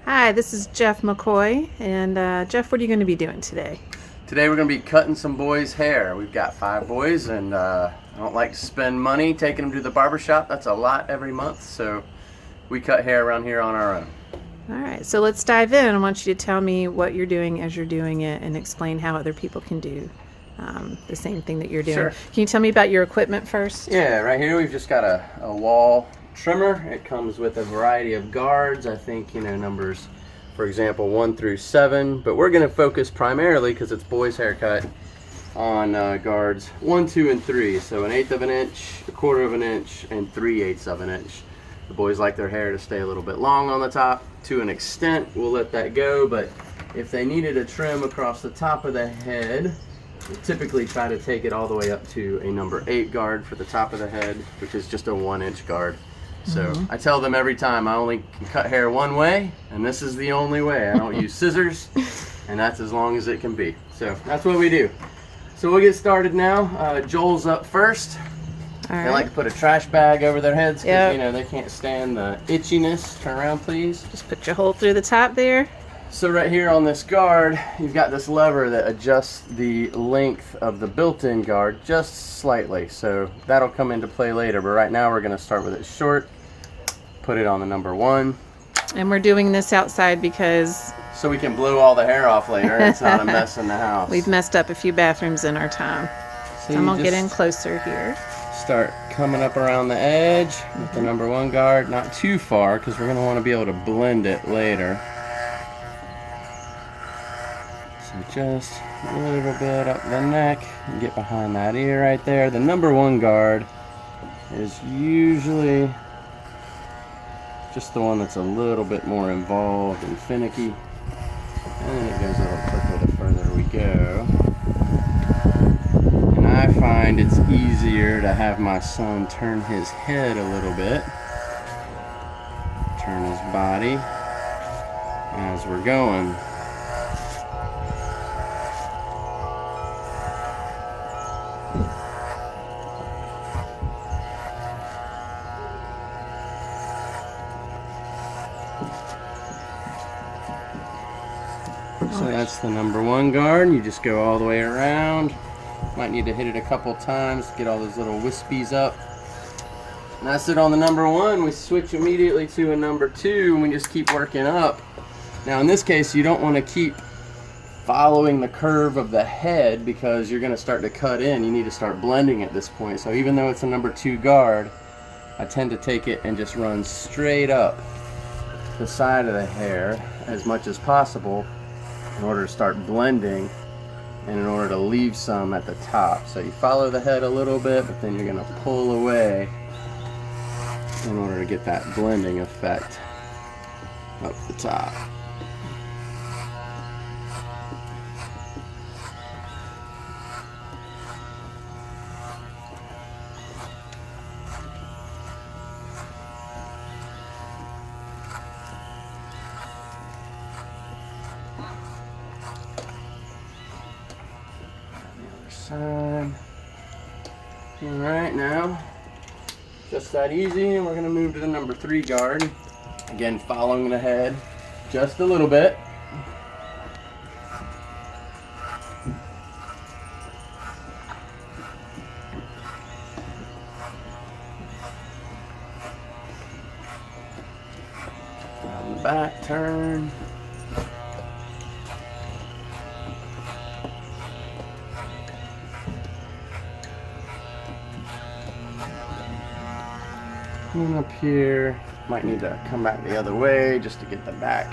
Hi, this is Jeff McCoy, and Jeff, what are you going to be doing today? Today we're going to be cutting some boys' hair. We've got 5 boys, and I don't like to spend money taking them to the barber shop. That's a lot every month, so we cut hair around here on our own. All right, so let's dive in. I want you to tell me what you're doing as you're doing it and explain how other people can do the same thing that you're doing. Sure. Can you tell me about your equipment first? Yeah, right here we've just got a wall trimmer. It comes with a variety of guards. I think, numbers, for example, 1 through 7, but we're going to focus primarily, because it's boys' haircut, on guards 1, 2, and 3. So 1/8 of an inch, 1/4 of an inch, and 3/8 of an inch. The boys like their hair to stay a little bit long on the top. To an extent, we'll let that go, but if they needed a trim across the top of the head, we'll typically try to take it all the way up to a number 8 guard for the top of the head, which is just a 1-inch guard. So I tell them every time I only can cut hair one way, and this is the only way. I don't use scissors, and that's as long as it can be. So that's what we do. So we'll get started now. Joel's up first. All They right. like to put a trash bag over their heads because Yep. they can't stand the itchiness. Turn around, please. Just put your hole through the top there. So right here on this guard, you've got this lever that adjusts the length of the built-in guard just slightly. So that'll come into play later, but right now we're going to start with it short. Put it on the number 1. And we're doing this outside because So we can blow all the hair off later. It's not a mess in the house. we've messed up a few bathrooms in our time. So I'm you going to get just in closer here. Start coming up around the edge with the number 1 guard. Not too far, because we're going to want to be able to blend it later. So just a little bit up the neck and get behind that ear right there. The number 1 guard is usually just the one that's a little bit more involved and finicky. And then it goes a little quicker the further we go. And I find it's easier to have my son turn his head a little bit, turn his body as we're going. So that's the number 1 guard. You just go all the way around. Might need to hit it a couple times to get all those little wispies up. And that's it on the number 1. We switch immediately to a number 2 and we just keep working up. Now in this case, you don't want to keep following the curve of the head because you're going to start to cut in. You need to start blending at this point. So even though it's a number 2 guard, I tend to take it and just run straight up the side of the hair as much as possible in order to start blending and in order to leave some at the top. So you follow the head a little bit, but then you're going to pull away in order to get that blending effect up the top. Side. All right, now just that easy, and we're going to move to the number 3 guard. Again, following the head just a little bit. Around the back, turn. And up here, might need to come back the other way just to get the back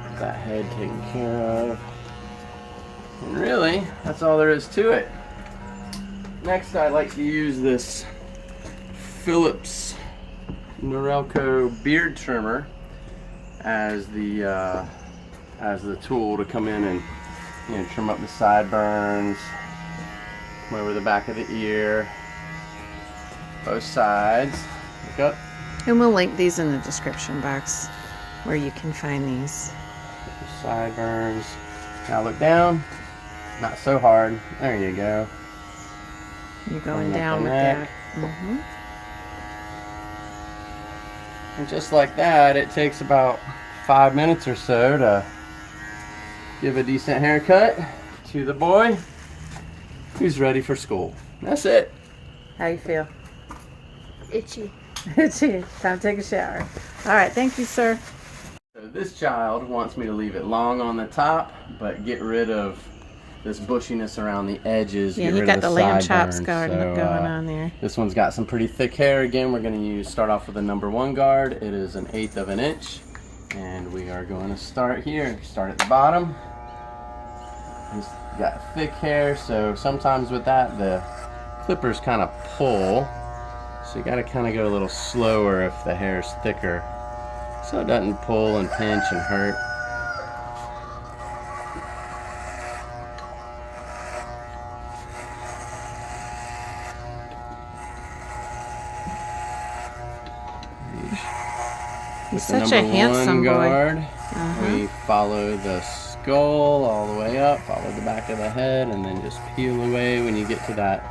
of that head taken care of. And really, that's all there is to it. Next, I like to use this Phillips Norelco beard trimmer as the tool to come in and trim up the sideburns, come over the back of the ear, both sides. Look up. And we'll link these in the description box where you can find these. The sideburns. Now look down. Not so hard. There you go. You're going Bring up down the with neck. that. And just like that, it takes about 5 minutes or so to give a decent haircut to the boy who's ready for school. That's it. How you feel? Itchy. Itchy. Time to take a shower. All right, thank you, sir. So this child wants me to leave it long on the top, but get rid of this bushiness around the edges. Yeah, get you rid got of the lamb chops sideburns. going on there. This one's got some pretty thick hair. Again, we're going to start off with a number 1 guard. It is 1/8 of an inch, and we are going to start here. Start at the bottom. He's got thick hair, so sometimes with that the clippers kind of pull. So you got to kind of go a little slower if the hair is thicker, so it doesn't pull and pinch and hurt. He's With the such a number handsome 1 guard, boy. we follow the skull all the way up, follow the back of the head, and then just peel away when you get to that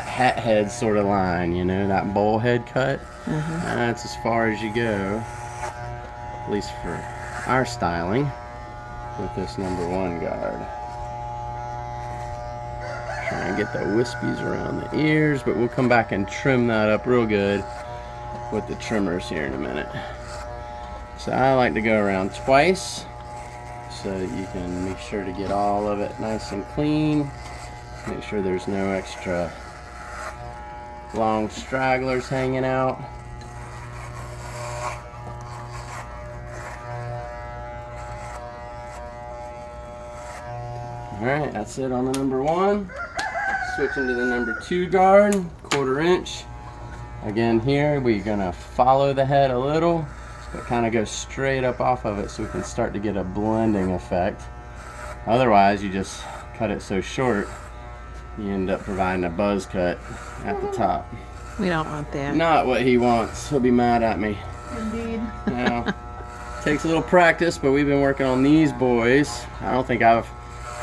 hat head sort of line, you know, that bowl head cut. That's as far as you go, at least for our styling with this number 1 guard. Try and get the wispies around the ears, but we'll come back and trim that up real good with the trimmers here in a minute. So I like to go around twice so that you can make sure to get all of it nice and clean. Make sure there's no extra long stragglers hanging out. Alright, that's it on the number 1. Switching to the number 2 guard, 1/4 inch. Again here, we're gonna follow the head a little, but kind of go straight up off of it so we can start to get a blending effect. Otherwise, you just cut it so short, you end up providing a buzz cut at the top. We don't want that. Not what he wants. He'll be mad at me. Indeed. Now, takes a little practice, but we've been working on these boys. I don't think I've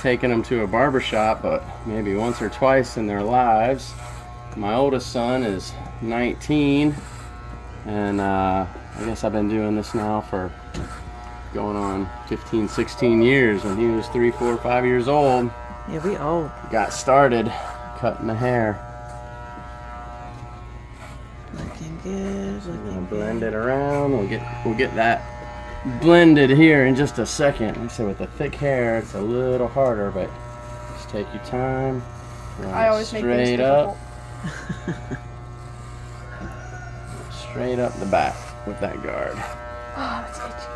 taken them to a barber shop, but maybe once or twice in their lives. My oldest son is 19, and I guess I've been doing this now for going on 15, 16 years. When he was 3, 4, 5 years old, Yeah, we old. got started cutting the hair. Looking good. We'll Looking blend good. it around. We'll get that blended here in just a second. Like I said, with the thick hair, it's a little harder, but just take your time. Run I it always make things straight up. difficult. Straight up the back with that guard. Oh, it's itchy.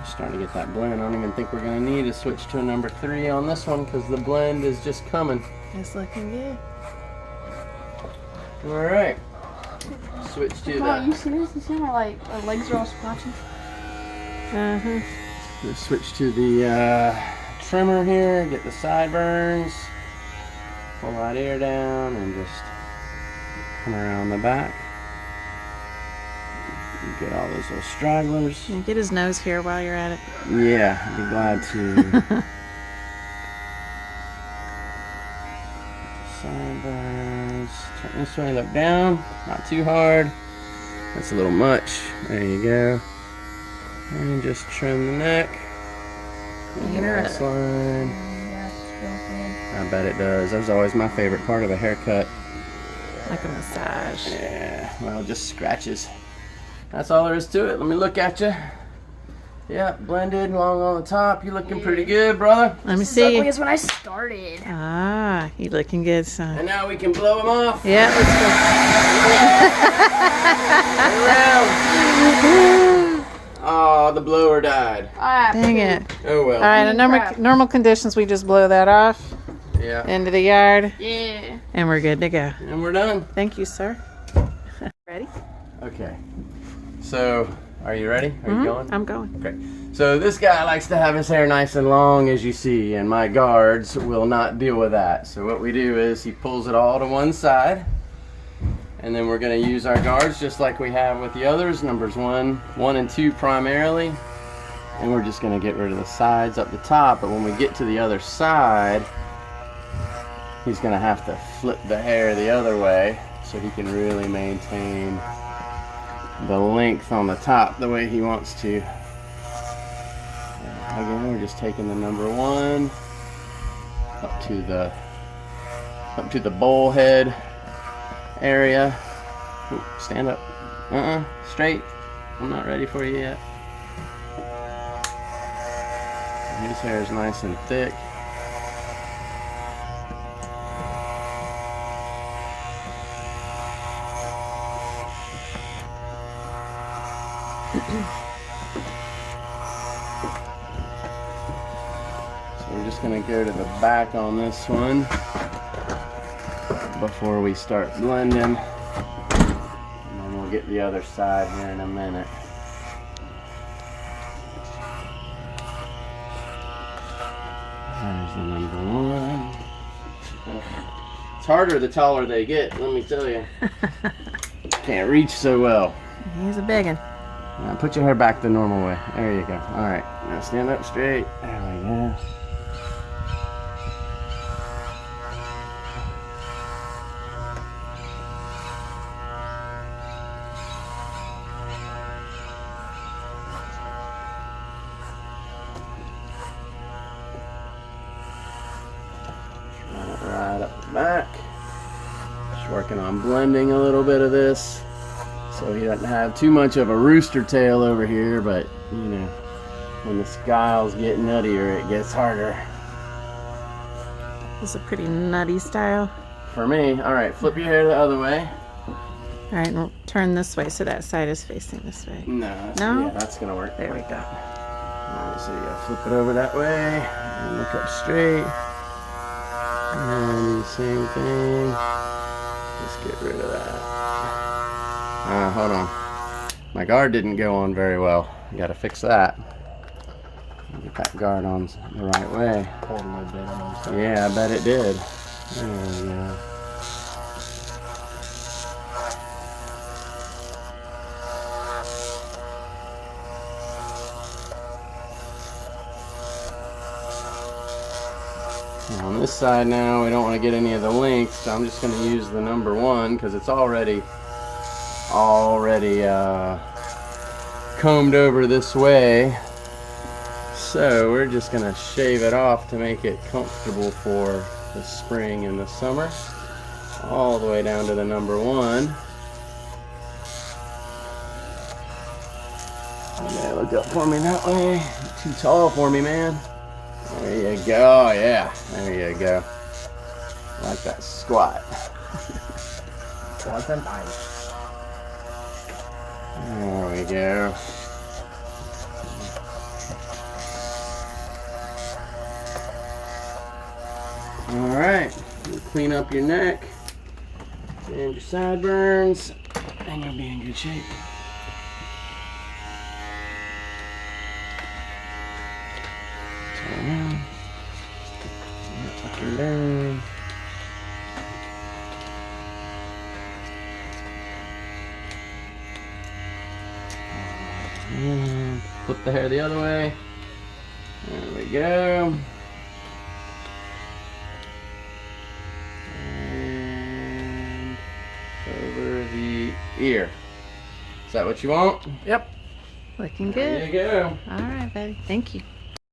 Starting to get that blend. I don't even think we're going to need to switch to a number 3 on this one because the blend is just coming. It's looking good. Alright. Switch to Wow, you the... serious? You see our legs are all splotchy? Let's switch to the trimmer here. Get the sideburns. Pull that ear down and just come around the back. Get all those little stragglers. Yeah, get his nose here while you're at it. Yeah, I'd be glad to. Sideburns. Turn this way, look down. Not too hard. That's a little much. There you go. And just trim the neck. Nice line. Yeah, it's real good. I bet it does. That's always my favorite part of a haircut. Like a massage. Yeah, well, just scratches. That's all there is to it. Let me look at you. Yeah, blended, long on the top. You looking pretty good, brother. Let me This is ugly see. as when I started. Ah, you looking good, son. And now we can blow him off. Yeah, let's Around. Oh, the blower died. Ah, go. Dang it. Oh well. All right, in Crap. normal conditions, we just blow that off Yeah. into the yard, Yeah. and we're good to go. And we're done. Thank you, sir. Ready? Okay. So, are you ready? Are you going? I'm going. Okay. So this guy likes to have his hair nice and long, as you see, and my guards will not deal with that. So what we do is he pulls it all to one side, and then we're going to use our guards just like we have with the others, numbers 1 and 2 primarily. And we're just gonna get rid of the sides up the top, but when we get to the other side, he's gonna have to flip the hair the other way so he can really maintain the length on the top the way he wants to. Again, we're just taking the number 1 up to the bowl head area. Ooh, stand up. Straight. I'm not ready for you yet. His hair is nice and thick. So we're just going to go to the back on this one before we start blending. And then we'll get the other side here in a minute. There's the number 1. It's harder the taller they get, let me tell you. Can't reach so well. He's a big one. Now put your hair back the normal way. There you go. Alright, now stand up straight. There we go. Right up the back. Just working on blending a little bit of this so he doesn't have too much of a rooster tail over here, but you know, when the styles get nuttier it gets harder. This is a pretty nutty style. For me. Alright, flip your hair the other way. Alright, and we'll turn this way so that side is facing this way. No? Yeah, that's gonna work. There we go. Alright, so you gotta flip it over that way and look up straight. And the same thing. Just get rid of that. Hold on. My guard didn't go on very well. I gotta fix that. Get that guard on the right way. Yeah, I bet it did. There we go. On this side now, we don't want to get any of the length, so I'm just going to use the number 1 because it's already combed over this way. So we're just going to shave it off to make it comfortable for the spring and the summer. All the way down to the number 1. Okay, look up for me that way. You're too tall for me, man. There you go, yeah, there you go. I like that squat. Squat and ice. There we go. Alright, clean up your neck and your sideburns, and you'll be in good shape. Turn around. Up and down. And flip the hair the other way. There we go. And over the ear. Is that what you want? Yep. Looking There good. you go. All right, baby. Thank you.